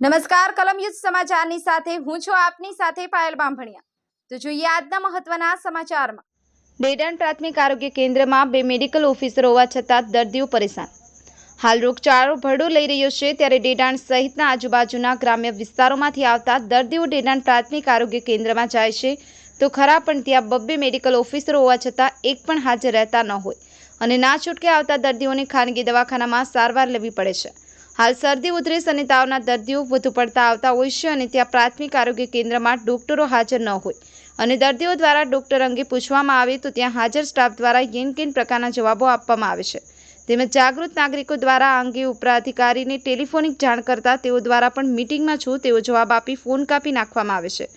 નમસ્કાર, કલમયુદ્ધ સમાચારની સાથે હું છું આપની સાથે પાયલ બામભણિયા। તો જોઈએ આજના મહત્વના સમાચારમાં। ડેડાણ પ્રાથમિક આરોગ્ય કેન્દ્રમાં 2 મેડિકલ ઓફિસર હોવા છતાં દર્દીઓ પરેશાન। હાલ રોગચાળો ભરડો લઈ રહ્યો છે, ત્યારે ડેડાણ સહિતના આજુબાજુના ગ્રામ્ય વિસ્તારોમાંથી આવતા દર્દીઓ ડેડાણ પ્રાથમિક આરોગ્ય કેન્દ્રમાં જાય છે તો ખરા, પણ ત્યાં 2 મેડિકલ ઓફિસરો હોવા છતાં એક પણ હાજર રહેતા ન હોય અને ના છૂટકે આવતા દર્દીઓને ખાનગી દવાખાનામાં સારવાર લેવી પડે છે। હાલ શરદી, ઉધરસ અને તાવના દર્દીઓ વધુ પડતા આવતા હોય છે અને ત્યાં પ્રાથમિક આરોગ્ય કેન્દ્રમાં ડોક્ટરો હાજર ન હોય અને દર્દીઓ દ્વારા ડોક્ટર અંગે પૂછવામાં આવે તો ત્યાં હાજર સ્ટાફ દ્વારા કેન પ્રકારના જવાબો આપવામાં આવે છે। તેમજ જાગૃત નાગરિકો દ્વારા આ અંગે ઉપરાધિકારીને ટેલિફોનિક જાણ કરતા તેઓ દ્વારા પણ મીટિંગમાં છું તેવો જવાબ આપી ફોન કાપી નાખવામાં આવે છે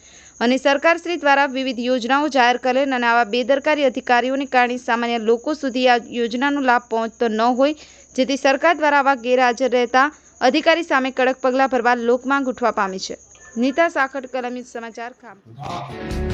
અને સરકારશ્રી દ્વારા વિવિધ યોજનાઓ જાહેર કરેલ અને આવા બેદરકારી અધિકારીઓને કારણે સામાન્ય લોકો સુધી આ યોજનાનો લાભ પહોંચતો ન હોય, જેથી સરકાર દ્વારા આવા ગેરહાજર રહેતા અધિકારી સામે કડક પગલાં ભરવા લોકમાંગ ઉઠવા પામી છે। નીતા સાખટ, કલમયુદ્ધ સમાચાર, ખામ।